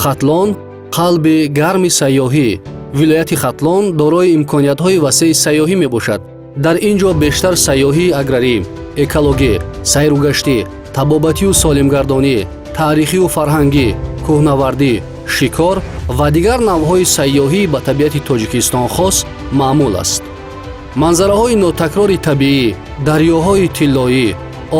хатлон қалби гарми сайёҳӣ. вилояти Хатлон дорои имкониятҳои васеъи сайёҳӣ мебошад. дар ин ҷо бештар сайёҳӣ аграрӣ, экологӣ, сайругаштӣ, табобатию солимгардонӣ, таърихию фарҳангӣ, кӯҳнавардӣ, шикор ва дигар навъҳои сайёҳӣ ба табиати Тоҷикистон хос маъмул аст. манзараҳои нотакрори табиӣ, дарёҳои тиллоӣ,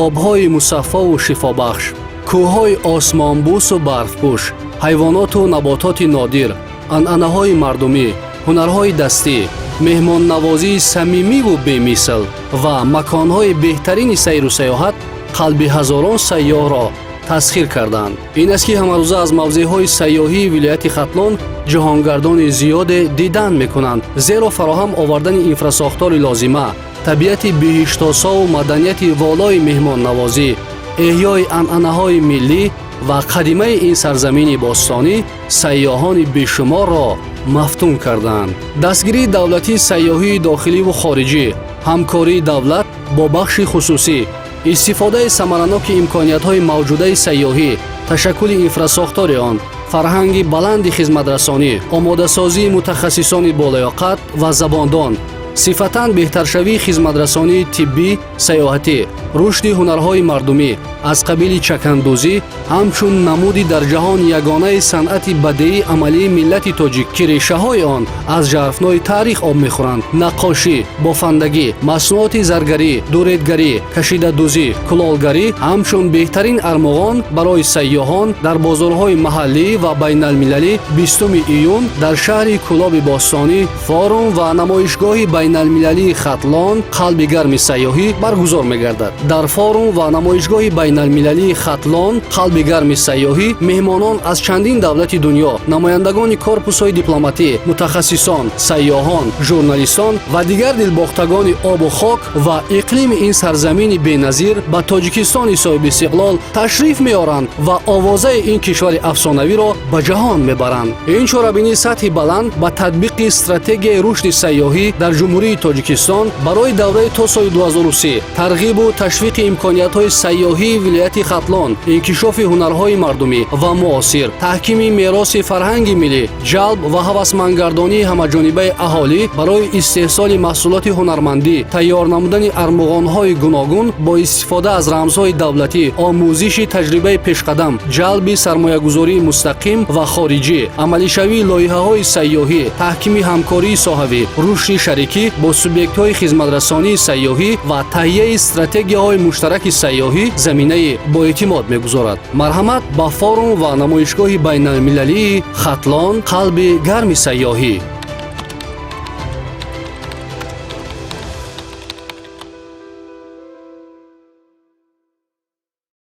обҳои мусаффову шифобахш, кӯҳҳои осмонбӯсу барфпӯш, ҳайвоноту набототи нодир, анъанаҳои мардумӣ, ҳунарҳои дастӣ, меҳмоннавозии самимиву бемисл ва маконҳои беҳтарини сайру сайёҳат қалби ҳазорон сайёҳро тасхир карданд. ин аст ки ҳамарӯза аз мавзеъҳои сайёҳии вилояти Хатлон ҷаҳонгардони зиёде дидан мекунанд, зеро фароҳам овардани инфрасохтори лозима, табиати биҳиштосову маданияти волои меҳмоннавозӣ, эҳёи анъанаҳои миллӣ ва қадимаи ин сарзамини бостонӣ сайёҳони бешуморро мафтун карданд. дастгирии давлатии сайёҳии дохиливу хориҷӣ, ҳамкории давлат бо бахши хусусӣ, истифодаи самараноки имкониятҳои мавҷудаи сайёҳӣ, ташаккули инфрасохтори он, фарҳанги баланди хизматрасонӣ, омодасозии мутахассисони болоёқат ва забондон, сифатан беҳтаршавии хизматрасонии тиббӣ, сайёҳатӣ, рушди ҳунарҳои мардумӣ аз қабили чакандӯзӣ ҳамчун намуди дар ҷаҳон ягонаи санъати бадеии амалии миллати тоҷик ки решаҳои он аз жарфнои таърих об мехӯранд, наққошӣ, бофандагӣ, маснуоти заргарӣ, дуретгарӣ, кашидадӯзӣ, кулолгарӣ ҳамчун беҳтарин армуғон барои сайёҳон дар бозорҳои маҳаллӣ ва байналмилалӣ 20 июн дар шаҳри Кӯлоби Бостонӣ форум ва намоишгоҳи байналмилалии Хатлон қалби гарми сайёҳӣ баргузор мегардад. дар форум ва намоишгоҳи байналмилалии Хатлон қалби гарми сайёҳӣ меҳмонон аз чандин давлати дунё, намояндагони корпусҳои дипломатӣ, мутахассисон, сайёҳон, журналистон ва дигар дилбохтагони обу хок ва иқлими ин сарзамини беназир ба Тоҷикистони соҳиби истиқлол ташриф меоранд ва овозаи ин кишвари афсонавиро ба ҷаҳон мебаранд. ин чорабинии сатҳи баланд ба татбиқи стратегияи рушди сайёҳӣ дар ҷумҳурии Тоҷикистон барои давраи то соли 2030, тарғибу ташвиқи имкониятҳои сайёҳии вилояти Хатлон, инкишофи ҳунарҳои мардумӣ ва муосир, таҳкими мероси фарҳанги миллӣ, ҷалб ва ҳавасмандгардонии ҳамаҷонибаи аҳолӣ барои истеҳсоли маҳсулоти ҳунармандӣ, тайёр намудани армуғонҳои гуногун бо истифода аз рамзҳои давлатӣ, омӯзиши таҷрибаи пешқадам, ҷалби сармоягузории мустақим ва хориҷӣ, амалишавии лоиҳаҳои сайёҳӣ, таҳкими ҳамкории соҳавӣ, рушди шарикӣ бо субъектҳои хизматрасонии сайёҳӣ ва таҳияи стратегияҳои муштараки сайёҳӣ заминаи боэътимод мегузорад. марҳамат ба форум ва намоишгоҳи байналмилалии Хатлон қалби гарми сайёҳӣ.